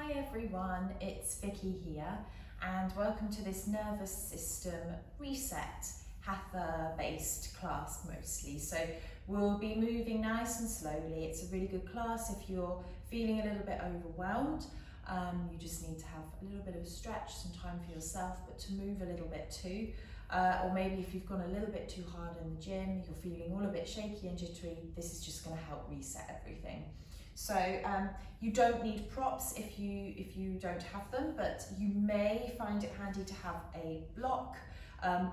Hi everyone, it's Vicky here and welcome to this nervous system reset hatha based class mostly. So we'll be moving nice and slowly. It's a really good class if you're feeling a little bit overwhelmed. You just need to have a little bit of a stretch, some time for yourself, but to move a little bit too. Or maybe if you've gone a little bit too hard in the gym, you're feeling all a bit shaky and jittery, this is just going to help reset everything. So you don't need props if you don't have them, but you may find it handy to have a block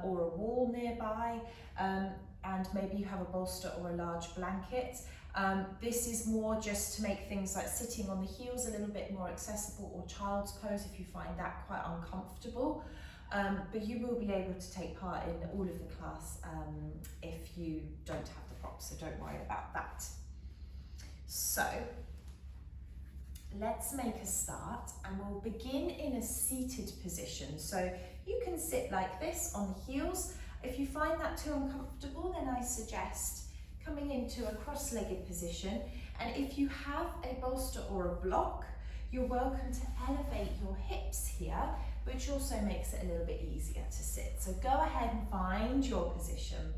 or a wall nearby, and maybe you have a bolster or a large blanket. This is more just to make things like sitting on the heels a little bit more accessible, or child's pose if you find that quite uncomfortable. But you will be able to take part in all of the class if you don't have the props, so don't worry about that. So let's make a start, and we'll begin in a seated position. So you can sit like this on the heels. If you find that too uncomfortable, then I suggest coming into a cross-legged position. And if you have a bolster or a block, you're welcome to elevate your hips here, which also makes it a little bit easier to sit. So go ahead and find your position.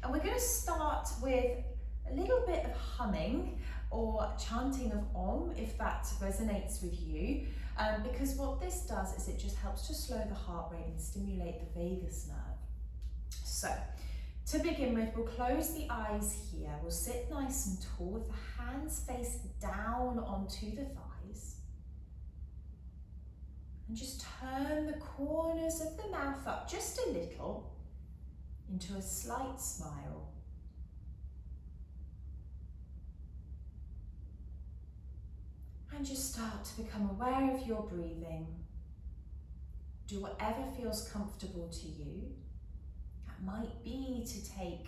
And we're going to start with a little bit of humming or chanting of Om, if that resonates with you, because what this does is it just helps to slow the heart rate and stimulate the vagus nerve. So to begin with, we'll close the eyes here. We'll sit nice and tall with the hands face down onto the thighs. And just turn the corners of the mouth up just a little into a slight smile. And just start to become aware of your breathing. Do whatever feels comfortable to you. That might be to take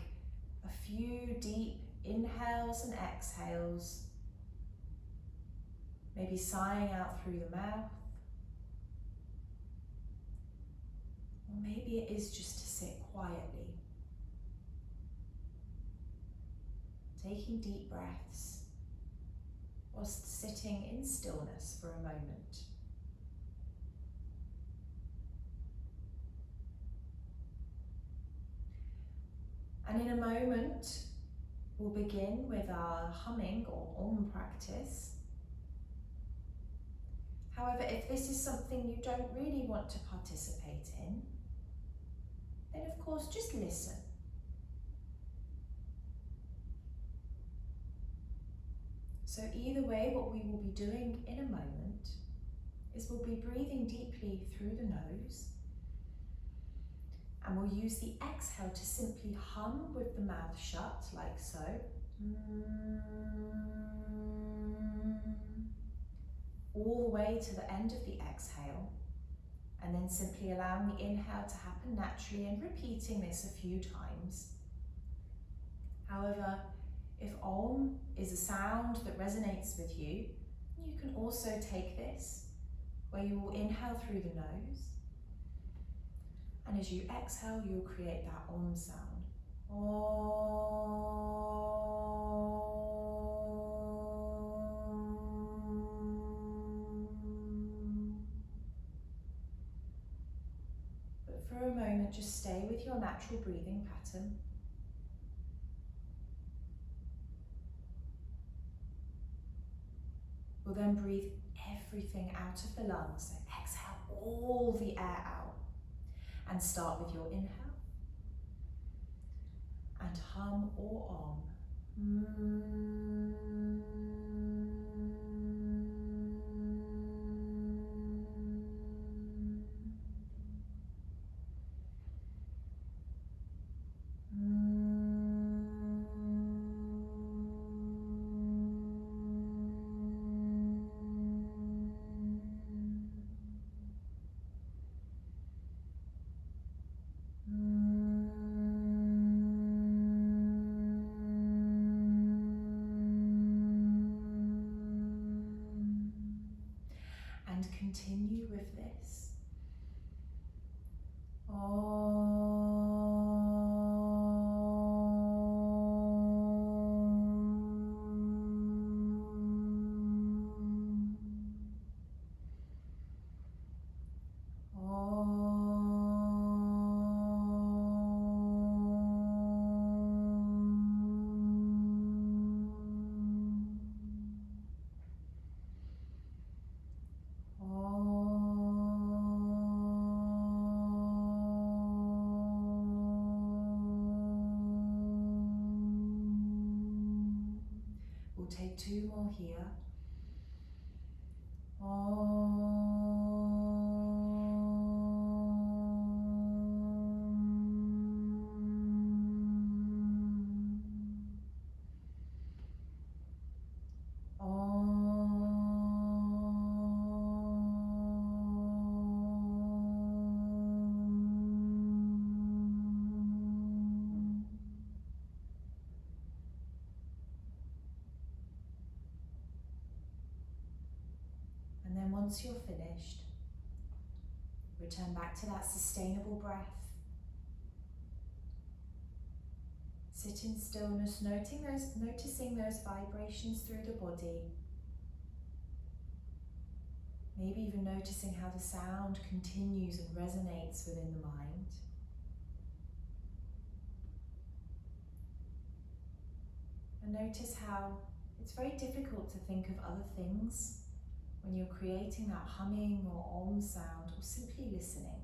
a few deep inhales and exhales. Maybe sighing out through the mouth. Or maybe it is just to sit quietly. Taking deep breaths whilst sitting in stillness for a moment. And in a moment, we'll begin with our humming or Om practice. However, if this is something you don't really want to participate in, then of course just listen. So either way, what we will be doing in a moment is we'll be breathing deeply through the nose, and we'll use the exhale to simply hum with the mouth shut, like so. All the way to the end of the exhale, and then simply allowing the inhale to happen naturally and repeating this a few times. However, if Om is a sound that resonates with you, you can also take this, where you will inhale through the nose, and as you exhale, you'll create that Om sound. Om. But for a moment, just stay with your natural breathing pattern. We'll then breathe everything out of the lungs. So exhale all the air out. And start with your inhale. And hum or Om. Continue with this. We'll take 2 more here. And then once you're finished, return back to that sustainable breath. Sit in stillness, noticing those vibrations through the body. Maybe even noticing how the sound continues and resonates within the mind. And notice how it's very difficult to think of other things when you're creating that humming or om sound or simply listening.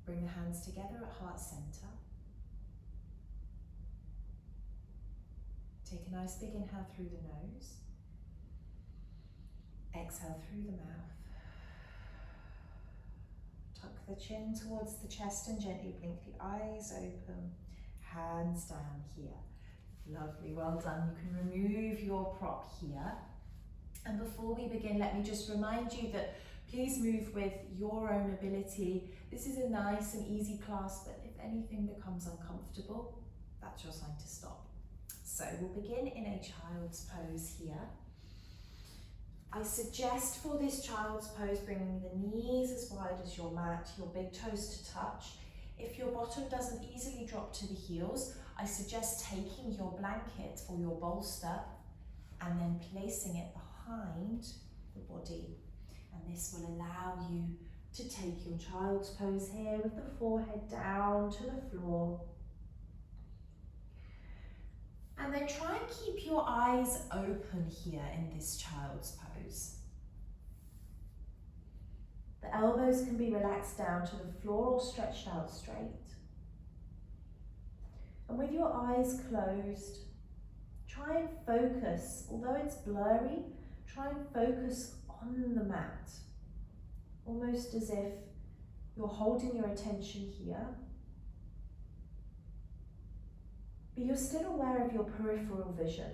Bring the hands together at heart center. Take a nice big inhale through the nose. Exhale through the mouth. Tuck the chin towards the chest and gently blink the eyes open. Hands down here. Lovely, well done. You can remove your prop here. And before we begin, let me just remind you that please move with your own ability. This is a nice and easy class, but if anything becomes uncomfortable, that's your sign to stop. So we'll begin in a child's pose here. I suggest for this child's pose bringing the knees as wide as your mat, your big toes to touch. If your bottom doesn't easily drop to the heels, I suggest taking your blanket or your bolster and then placing it behind the body. And this will allow you to take your child's pose here with the forehead down to the floor. And then try and keep your eyes open here in this child's pose. The elbows can be relaxed down to the floor or stretched out straight. And with your eyes closed, try and focus, although it's blurry, try and focus on the mat, almost as if you're holding your attention here, but you're still aware of your peripheral vision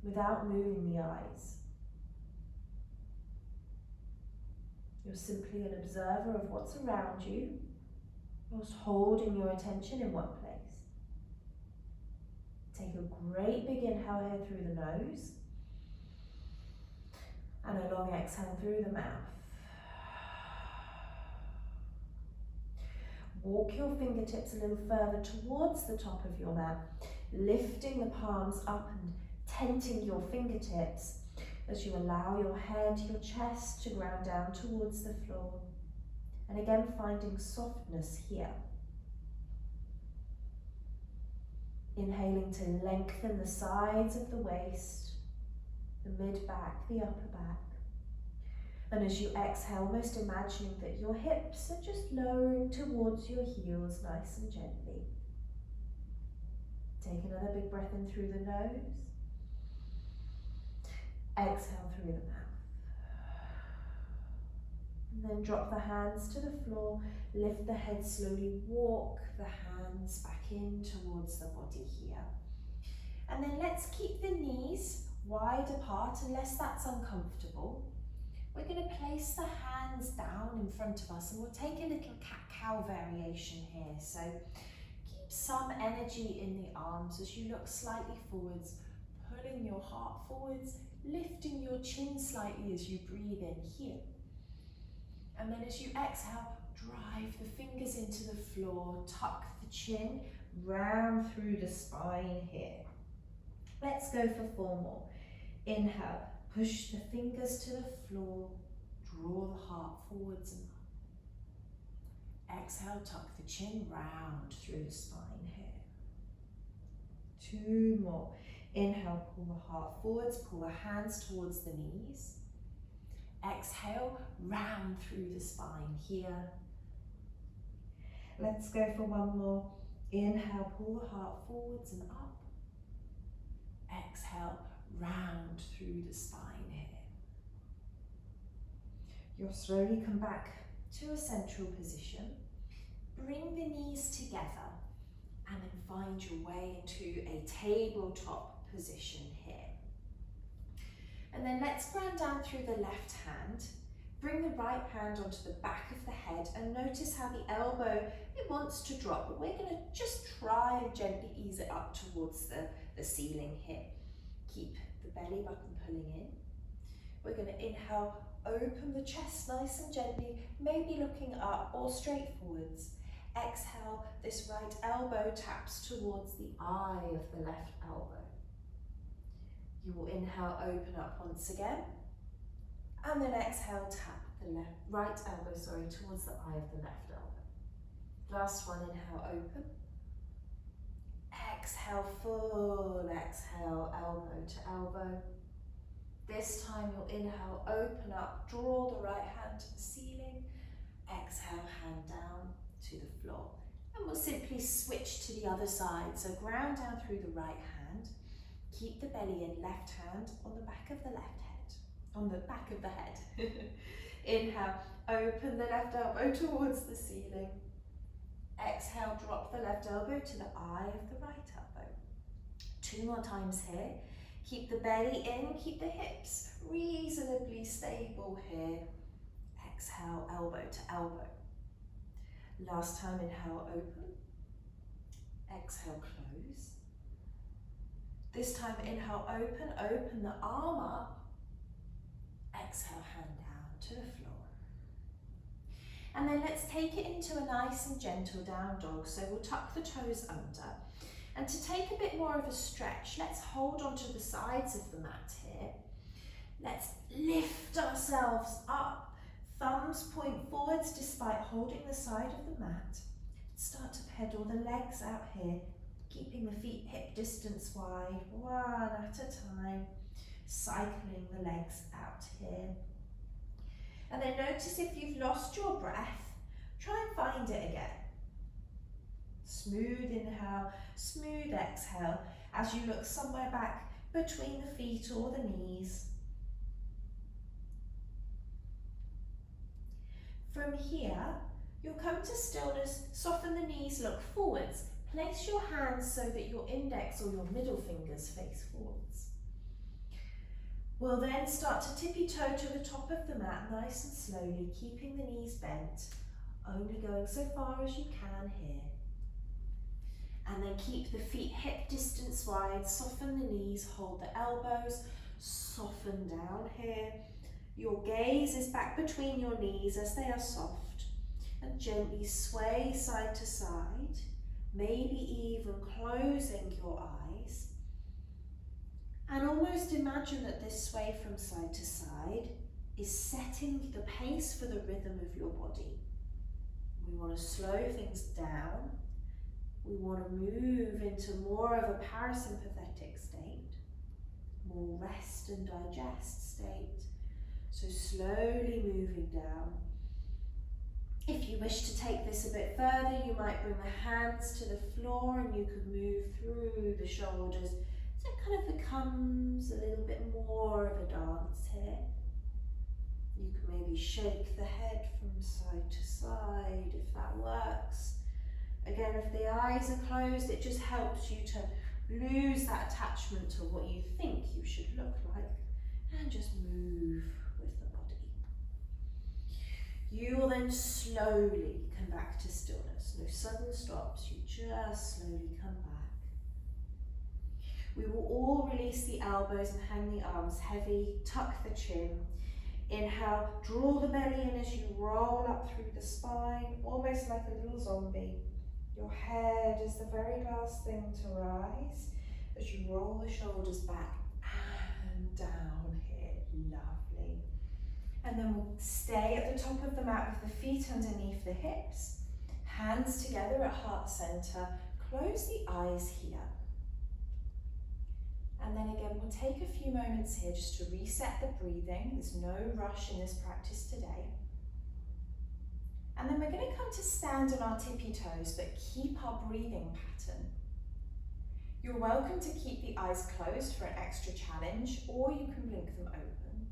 without moving the eyes. You're simply an observer of what's around you, whilst holding your attention in one place. Take a great big inhale here through the nose, and a long exhale through the mouth. Walk your fingertips a little further towards the top of your mat, lifting the palms up and tenting your fingertips as you allow your head, your chest to ground down towards the floor. And again, finding softness here. Inhaling to lengthen the sides of the waist, the mid-back, the upper back. And as you exhale, almost imagining that your hips are just lowering towards your heels nice and gently. Take another big breath in through the nose. Exhale through the mouth. And then drop the hands to the floor, lift the head slowly, walk the hands back in towards the body here. And then let's keep the knees wide apart unless that's uncomfortable. We're going to place the hands down in front of us and we'll take a little cat-cow variation here. So keep some energy in the arms as you look slightly forwards, pulling your heart forwards, lifting your chin slightly as you breathe in here. And then as you exhale, drive the fingers into the floor, tuck the chin, round through the spine here. Let's go for 4 more. Inhale, push the fingers to the floor, draw the heart forwards and up. Exhale, tuck the chin round through the spine here. 2 more. Inhale, pull the heart forwards, pull the hands towards the knees. Exhale, round through the spine here. Let's go for one more. Inhale, pull the heart forwards and up. Exhale, round through the spine here. You'll slowly come back to a central position. Bring the knees together and then find your way into a tabletop position here. And then let's ground down through the left hand. Bring the right hand onto the back of the head and notice how the elbow, it wants to drop, but we're going to just try and gently ease it up towards the ceiling here. Keep the belly button pulling in. We're going to inhale, open the chest nice and gently, maybe looking up or straight forwards. Exhale, this right elbow taps towards the eye of the left elbow. You will inhale, open up once again, and then exhale, tap the right elbow towards the eye of the left elbow. Last one, inhale, open. Exhale, full exhale, elbow to elbow. This time you'll inhale, open up, draw the right hand to the ceiling. Exhale, hand down to the floor. And we'll simply switch to the other side. So ground down through the right hand. Keep the belly in, left hand on the back of the left head. On the back of the head. Inhale, open the left elbow towards the ceiling. Exhale, drop the left elbow to the eye of the right elbow. 2 more times here. Keep the belly in, keep the hips reasonably stable here. Exhale, elbow to elbow. Last time, inhale, open. Exhale, close. This time, inhale, open the arm up. Exhale, hand down to the floor. And then let's take it into a nice and gentle down dog. So we'll tuck the toes under. And to take a bit more of a stretch, let's hold onto the sides of the mat here. Let's lift ourselves up. Thumbs point forwards despite holding the side of the mat. Start to pedal the legs out here, keeping the feet hip distance wide, one at a time, cycling the legs out here. And then notice if you've lost your breath, try and find it again. Smooth inhale, smooth exhale as you look somewhere back between the feet or the knees. From here, you'll come to stillness, soften the knees, look forwards. Place your hands so that your index or your middle fingers face forwards. We'll then start to tippy toe to the top of the mat, nice and slowly, keeping the knees bent, only going so far as you can here. And then keep the feet hip distance wide, soften the knees, hold the elbows, soften down here. Your gaze is back between your knees as they are soft, and gently sway side to side, maybe even closing your eyes. And almost imagine that this sway from side to side is setting the pace for the rhythm of your body. We want to slow things down. We want to move into more of a parasympathetic state, more rest and digest state. So slowly moving down. If you wish to take this a bit further, you might bring the hands to the floor and you could move through the shoulders. So it kind of becomes a little bit more of a dance here. You can maybe shake the head from side to side if that works. Again, if the eyes are closed, it just helps you to lose that attachment to what you think you should look like and just move with the body. You will then slowly come back to stillness. No sudden stops, you just slowly come back. We will all release the elbows and hang the arms heavy, tuck the chin. Inhale, draw the belly in as you roll up through the spine, almost like a little zombie. Your head is the very last thing to rise as you roll the shoulders back and down here. Lovely. And then we'll stay at the top of the mat with the feet underneath the hips, hands together at heart center. Close the eyes here. And then again, we'll take a few moments here just to reset the breathing. There's no rush in this practice today. And then we're going to come to stand on our tippy toes, but keep our breathing pattern. You're welcome to keep the eyes closed for an extra challenge, or you can blink them open.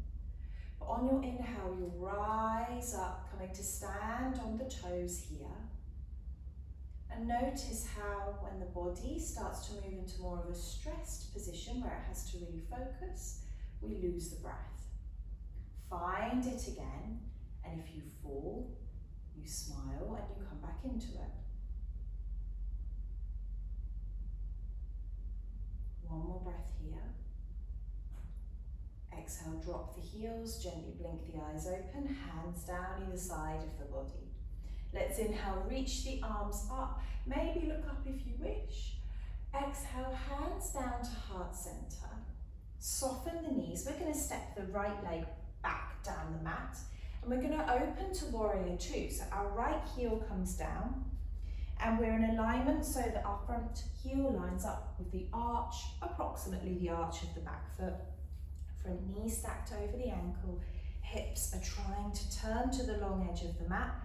But on your inhale, you'll rise up, coming to stand on the toes here. And notice how when the body starts to move into more of a stressed position where it has to really focus, we lose the breath. Find it again, and if you fall, you smile and you come back into it. One more breath here. Exhale, drop the heels, gently blink the eyes open, hands down either side of the body. Let's inhale, reach the arms up, maybe look up if you wish. Exhale, hands down to heart center. Soften the knees. We're going to step the right leg back down the mat, and we're going to open to warrior two. So our right heel comes down, and we're in alignment so that our front heel lines up with the arch, approximately the arch of the back foot. Front knee stacked over the ankle. Hips are trying to turn to the long edge of the mat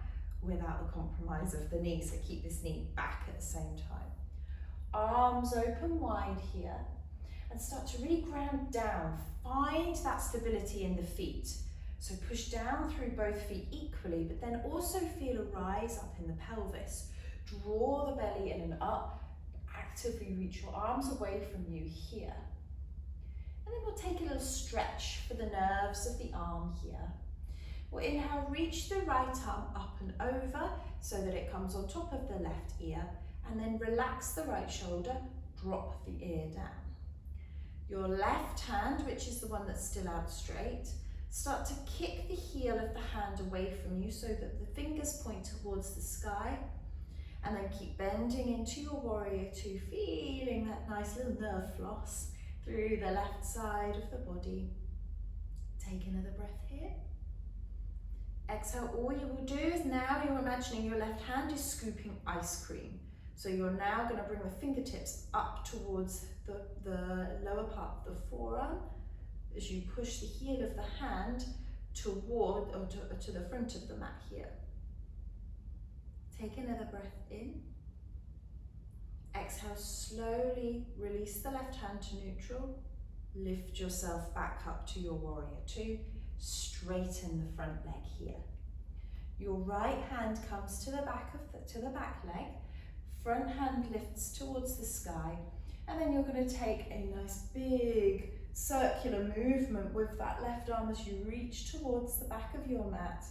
without the compromise of the knee, so keep this knee back at the same time. Arms open wide here, and start to really ground down. Find that stability in the feet. So push down through both feet equally, but then also feel a rise up in the pelvis. Draw the belly in and up. Actively reach your arms away from you here. And then we'll take a little stretch for the nerves of the arm here. We'll inhale, reach the right arm up and over so that it comes on top of the left ear, and then relax the right shoulder, drop the ear down. Your left hand, which is the one that's still out straight, start to kick the heel of the hand away from you so that the fingers point towards the sky, and then keep bending into your warrior two, feeling that nice little nerve floss through the left side of the body. Take another breath here. Exhale, all you will do is now you're imagining your left hand is scooping ice cream. So you're now going to bring the fingertips up towards the lower part of the forearm as you push the heel of the hand toward or to the front of the mat here. Take another breath in. Exhale, slowly release the left hand to neutral. Lift yourself back up to your warrior two. Straighten the front leg here. Your right hand comes to the back leg. Front hand lifts towards the sky, and then you're going to take a nice big circular movement with that left arm as you reach towards the back of your mat.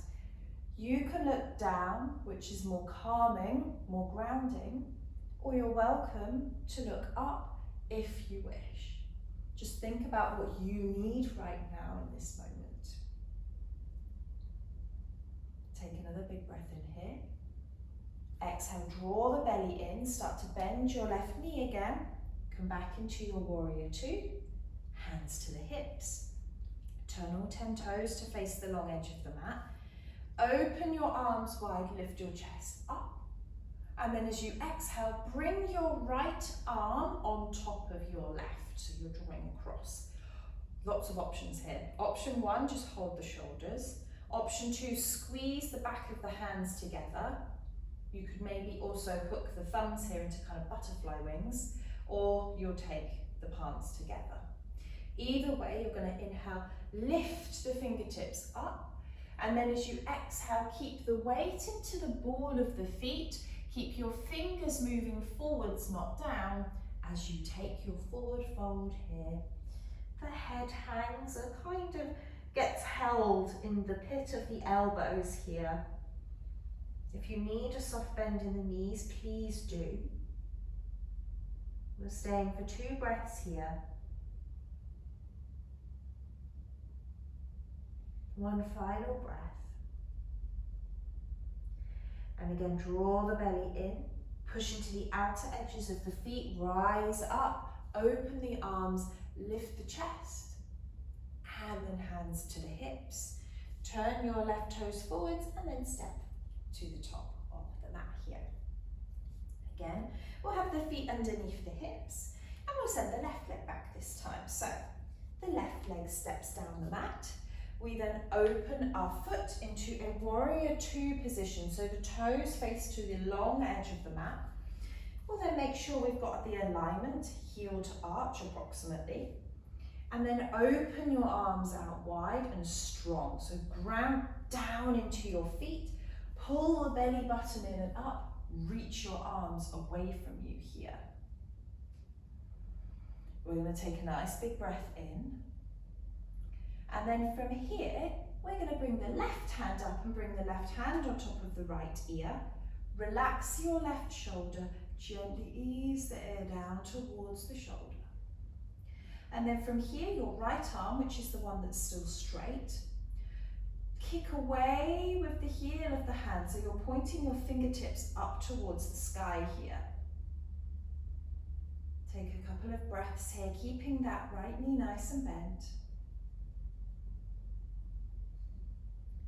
You can look down, which is more calming, more grounding, or you're welcome to look up if you wish. Just think about what you need right now in this moment. Take another big breath in here. Exhale, draw the belly in, start to bend your left knee again. Come back into your warrior two, hands to the hips. Turn all 10 toes to face the long edge of the mat. Open your arms wide, lift your chest up. And then as you exhale, bring your right arm on top of your left, so you're drawing across. Lots of options here. Option one, just hold the shoulders. Option two, squeeze the back of the hands together. You could maybe also hook the thumbs here into kind of butterfly wings, or you'll take the palms together. Either way, you're going to inhale, lift the fingertips up, and then as you exhale, keep the weight into the ball of the feet. Keep your fingers moving forwards, not down, as you take your forward fold here. The head hangs and kind of gets held in the pit of the elbows here. If you need a soft bend in the knees, please do. We're staying for 2 breaths here. One final breath. And again, draw the belly in, push into the outer edges of the feet, rise up, open the arms, lift the chest. And then hands to the hips. Turn your left toes forwards and then step to the top of the mat here. Again, we'll have the feet underneath the hips, And we'll send the left leg back this time. So the left leg steps down the mat. We then open our foot into a warrior two position. So the toes face to the long edge of the mat. We'll then make sure we've got the alignment, heel to arch approximately. And then open your arms out wide and strong. So ground down into your feet. Pull the belly button in and up. Reach your arms away from you here. We're going to take a nice big breath in. And then from here, we're going to bring the left hand up and bring the left hand on top of the right ear. Relax your left shoulder. Gently ease the air down towards the shoulder. And then from here, your right arm, which is the one that's still straight, kick away with the heel of the hand. So you're pointing your fingertips up towards the sky here. Take a couple of breaths here, keeping that right knee nice and bent.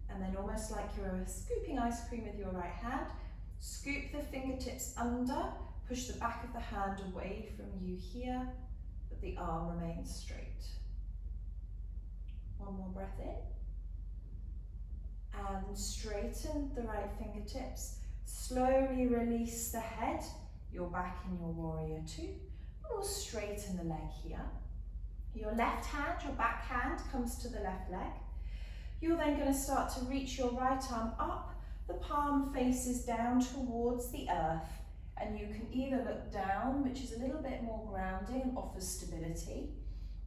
And then almost like you're scooping ice cream with your right hand, scoop the fingertips under, push the back of the hand away from you here, but the arm remains straight. One more breath in. And straighten the right fingertips. Slowly release the head. You're back in your warrior two. We'll straighten the leg here. Your left hand, your back hand comes to the left leg. You're then going to start to reach your right arm up. The palm faces down towards the earth. And you can either look down, which is a little bit more grounding and offers stability,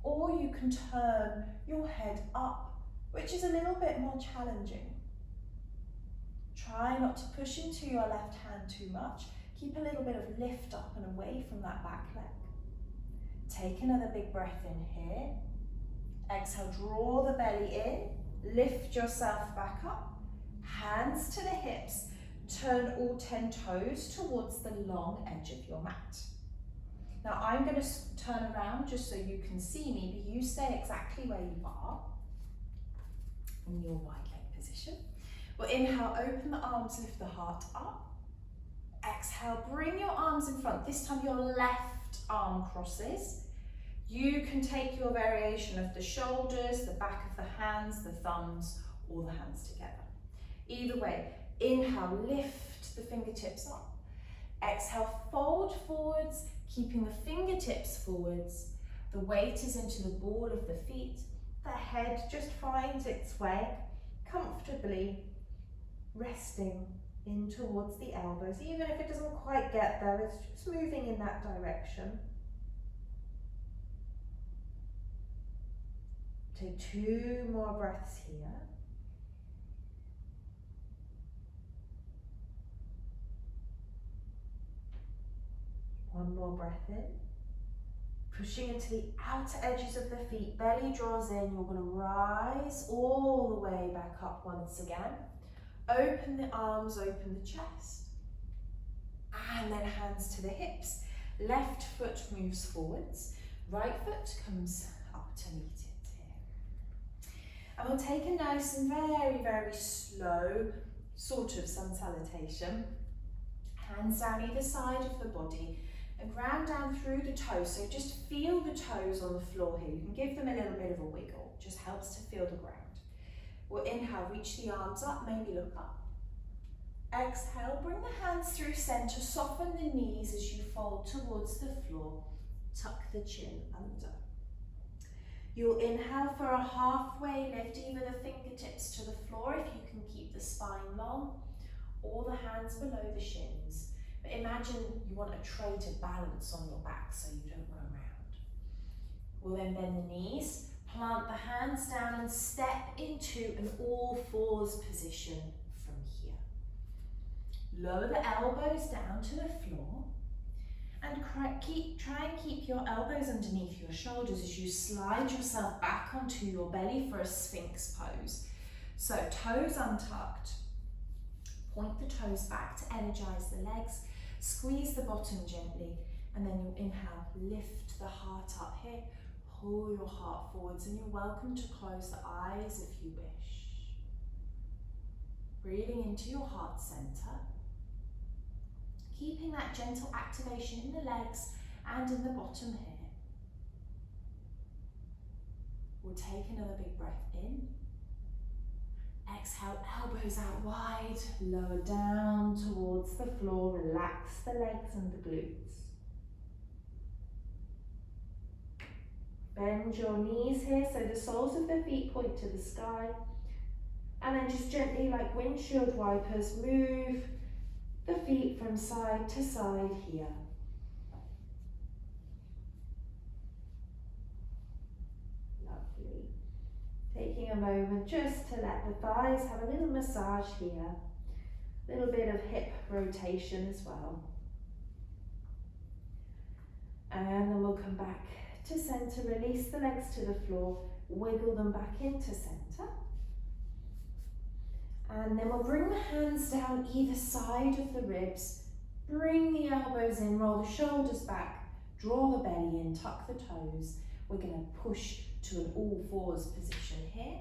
or you can turn your head up, which is a little bit more challenging. Try not to push into your left hand too much. Keep a little bit of lift up and away from that back leg. Take another big breath in here. Exhale, draw the belly in, lift yourself back up, hands to the hips, turn all 10 toes towards the long edge of your mat. Now I'm going to turn around just so you can see me, but you stay exactly where you are in your wide leg position. We'll inhale, open the arms, lift the heart up. Exhale, bring your arms in front. This time your left arm crosses. You can take your variation of the shoulders, the back of the hands, the thumbs, or the hands together. Either way, inhale, lift the fingertips up. Exhale, fold forwards, keeping the fingertips forwards. The weight is into the ball of the feet. The head just finds its way comfortably, resting in towards the elbows. Even if it doesn't quite get there, it's just moving in that direction. Take 2 more breaths here. One more breath in. Pushing into the outer edges of the feet, belly draws in, you're going to rise all the way back up once again. Open the arms, open the chest. And then hands to the hips. Left foot moves forwards, right foot comes up to meet it here. And we'll take a nice and very, very slow sort of sun salutation. Hands down either side of the body. And ground down through the toes, so just feel the toes on the floor here. You can give them a little bit of a wiggle, it just helps to feel the ground. We'll inhale, reach the arms up, maybe look up. Exhale, bring the hands through center, soften the knees as you fold towards the floor, tuck the chin under. You'll inhale for a halfway lift, either the fingertips to the floor if you can keep the spine long, or the hands below the shins. But imagine you want a tray to balance on your back so you don't roll around. We'll then bend the knees, plant the hands down and step into an all fours position from here. Lower the elbows down to the floor and try and keep your elbows underneath your shoulders as you slide yourself back onto your belly for a Sphinx pose. So toes untucked, point the toes back to energize the legs. Squeeze the bottom gently, and then you'll inhale, lift the heart up here, pull your heart forwards, and you're welcome to close the eyes if you wish. Breathing into your heart center, keeping that gentle activation in the legs and in the bottom here. We'll take another big breath in. Exhale, elbows out wide, lower down towards the floor, relax the legs and the glutes. Bend your knees here so the soles of the feet point to the sky. And then just gently, like windshield wipers, move the feet from side to side here. Lovely. Taking a moment just to let the thighs have a little massage here. A little bit of hip rotation as well. And then we'll come back to center, release the legs to the floor, wiggle them back into center. And then we'll bring the hands down either side of the ribs, bring the elbows in, roll the shoulders back, draw the belly in, tuck the toes. We're going to push to an all fours position here.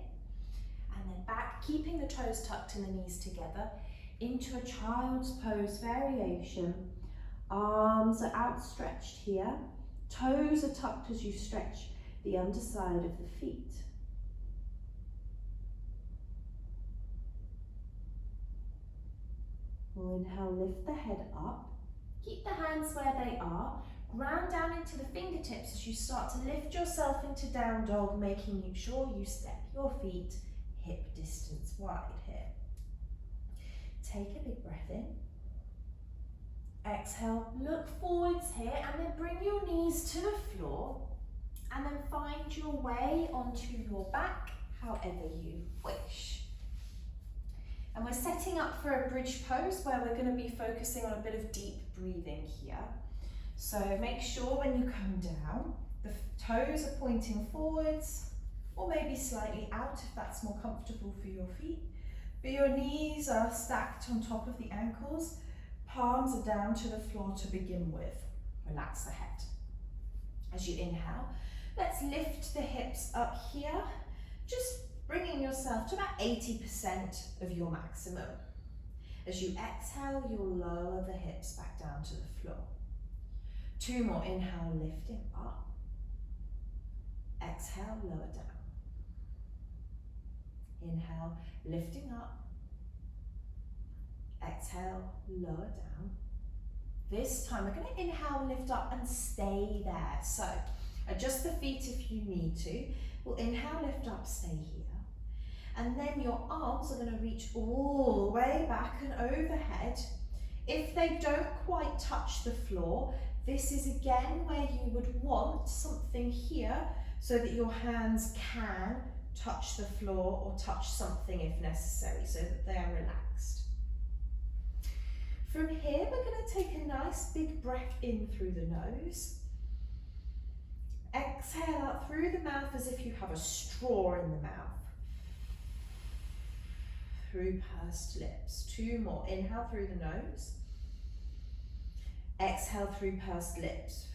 And then back, keeping the toes tucked and the knees together, into a child's pose variation. Arms are outstretched here. Toes are tucked as you stretch the underside of the feet. We'll inhale, lift the head up. Keep the hands where they are. Ground down into the fingertips as you start to lift yourself into down dog, making sure you step your feet hip distance wide here. Take a big breath in. Exhale, look forwards here and then bring your knees to the floor and then find your way onto your back, however you wish. And we're setting up for a bridge pose where we're going to be focusing on a bit of deep breathing here. So make sure when you come down, the toes are pointing forwards or maybe slightly out if that's more comfortable for your feet. But your knees are stacked on top of the ankles. Palms are down to the floor to begin with. Relax the head. As you inhale, let's lift the hips up here, just bringing yourself to about 80% of your maximum. As you exhale, you'll lower the hips back down to the floor. 2 more, inhale, lifting up. Exhale, lower down. Inhale, lifting up. Exhale, lower down. This time we're going to inhale, lift up and stay there. So adjust the feet if you need to. We'll inhale, lift up, stay here. And then your arms are going to reach all the way back and overhead. If they don't quite touch the floor, this is again where you would want something here so that your hands can touch the floor or touch something if necessary, so that they are relaxed. From here, we're going to take a nice big breath in through the nose. Exhale out through the mouth as if you have a straw in the mouth. Through pursed lips. 2 more. Inhale through the nose. Exhale through pursed lips.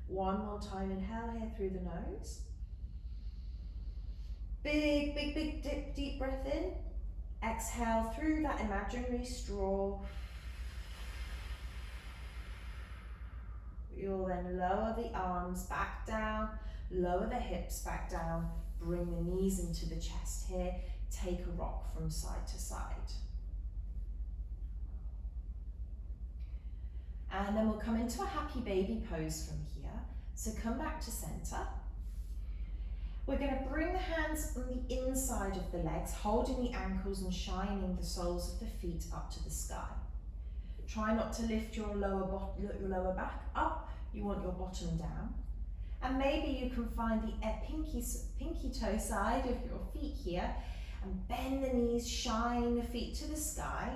1 more time. Inhale here through the nose. Big, big, big deep breath in. Exhale through that imaginary straw. You'll then lower the arms back down, lower the hips back down, bring the knees into the chest here, take a rock from side to side. And then we'll come into a happy baby pose from here. So come back to center. We're going to bring the hands on the inside of the legs, holding the ankles and shining the soles of the feet up to the sky. Try not to lift your lower back up. You want your bottom down. And maybe you can find the pinky toe side of your feet here and bend the knees, shine the feet to the sky.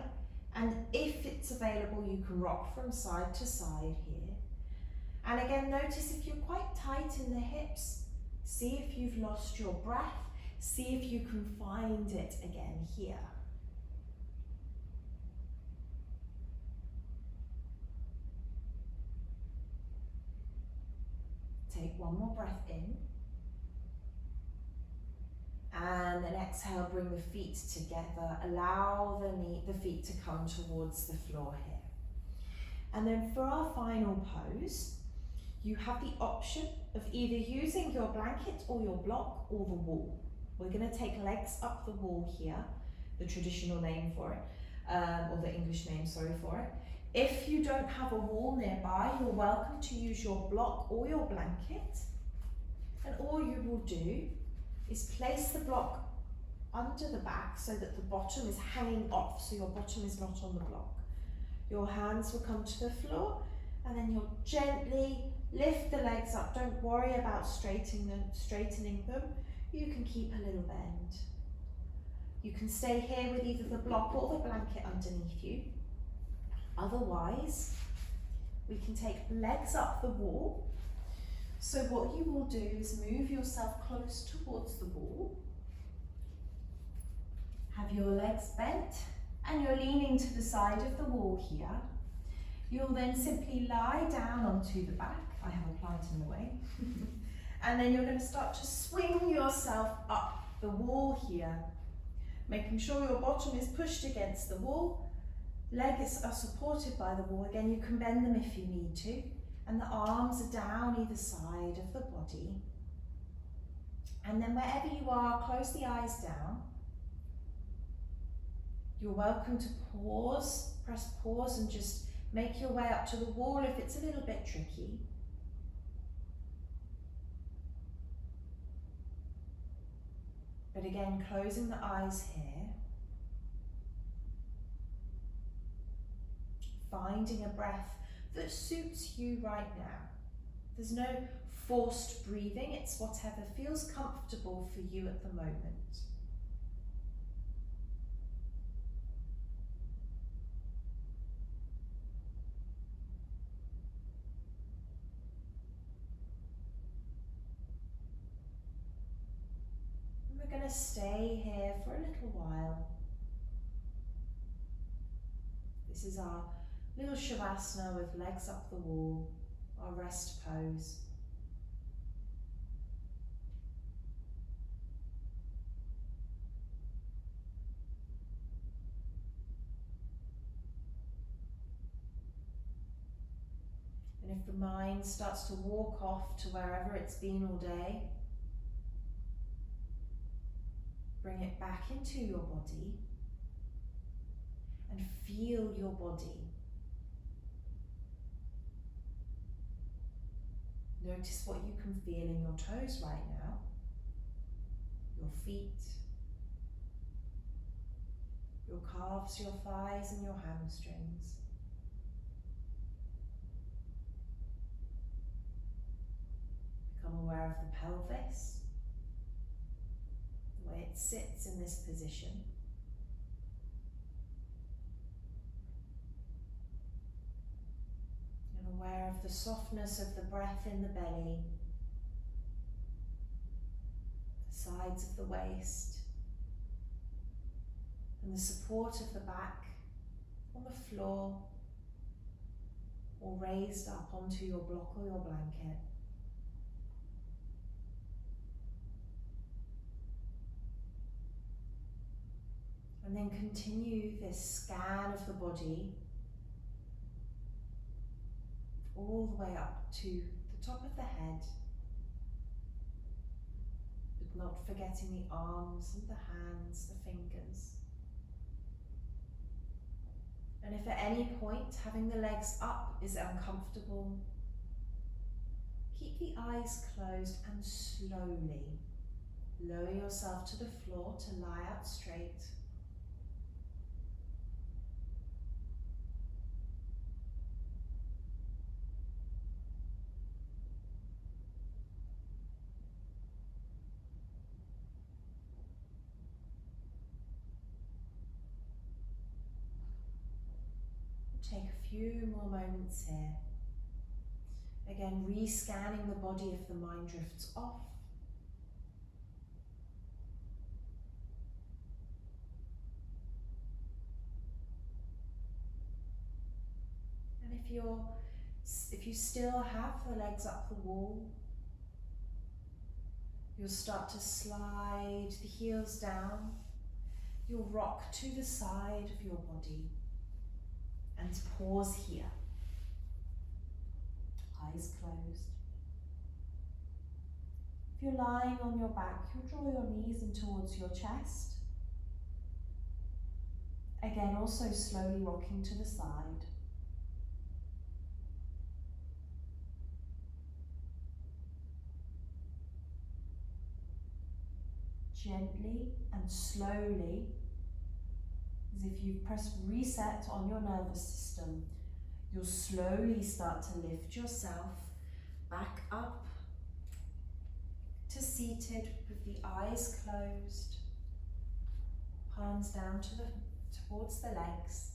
And if it's available, you can rock from side to side here. And again, notice if you're quite tight in the hips, see if you've lost your breath, see if you can find it again here. Take 1 more breath in. And then exhale, bring the feet together. Allow the feet to come towards the floor here. And then for our final pose, You have the option of either using your blanket or your block or the wall. We're going to take legs up the wall here, the traditional name for it, or the English name, sorry, for it. If you don't have a wall nearby, you're welcome to use your block or your blanket. And all you will do is place the block under the back so that the bottom is hanging off, so your bottom is not on the block. Your hands will come to the floor, and then you'll gently lift the legs up. Don't worry about straightening them. You can keep a little bend. You can stay here with either the block or the blanket underneath you. Otherwise, we can take legs up the wall. So what you will do is move yourself close towards the wall. Have your legs bent and you're leaning to the side of the wall here. You'll then simply lie down onto the back. I have a plant in the way. And then you're going to start to swing yourself up the wall here, making sure your bottom is pushed against the wall. Legs are supported by the wall. Again, you can bend them if you need to. And the arms are down either side of the body. And then wherever you are, close the eyes down. You're welcome to pause, press pause, and just make your way up to the wall if it's a little bit tricky. But again, closing the eyes here. Finding a breath that suits you right now. There's no forced breathing, it's whatever feels comfortable for you at the moment. And we're going to stay here for a little while. This is our little shavasana with legs up the wall, our rest pose. And if the mind starts to walk off to wherever it's been all day, bring it back into your body and feel your body. Notice what you can feel in your toes right now, your feet, your calves, your thighs, and your hamstrings. Become aware of the pelvis, the way it sits in this position. Aware of the softness of the breath in the belly, the sides of the waist, and the support of the back on the floor or raised up onto your block or your blanket. And then continue this scan of the body all the way up to the top of the head, but not forgetting the arms and the hands, the fingers. And if at any point having the legs up is uncomfortable, keep the eyes closed and slowly lower yourself to the floor to lie out straight. Take a few more moments here. Again, re-scanning the body if the mind drifts off. And if you still have the legs up the wall, you'll start to slide the heels down. You'll rock to the side of your body. And pause here, eyes closed. you're lying on your back, you'll draw your knees in towards your chest. Again, also slowly rocking to the side. Gently and slowly, as if you've pressed reset on your nervous system, you'll slowly start to lift yourself back up to seated with the eyes closed, palms down towards the legs.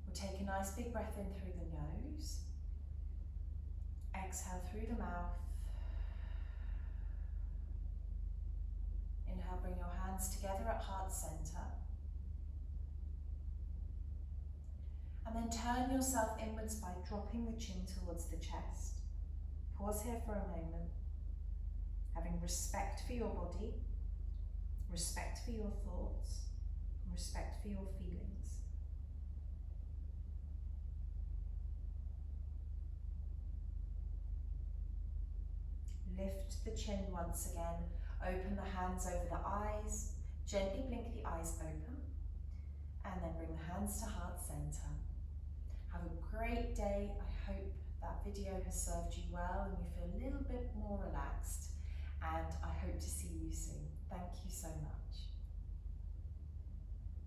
We'll take a nice big breath in through the nose, exhale through the mouth. Inhale, bring your hands together at heart center. And then turn yourself inwards by dropping the chin towards the chest. Pause here for a moment, having respect for your body, respect for your thoughts, and respect for your feelings. Lift the chin once again, open the hands over the eyes, gently blink the eyes open, and then bring the hands to heart center. Have a great day. I hope that video has served you well and you feel a little bit more relaxed, and I hope to see you soon. Thank you so much.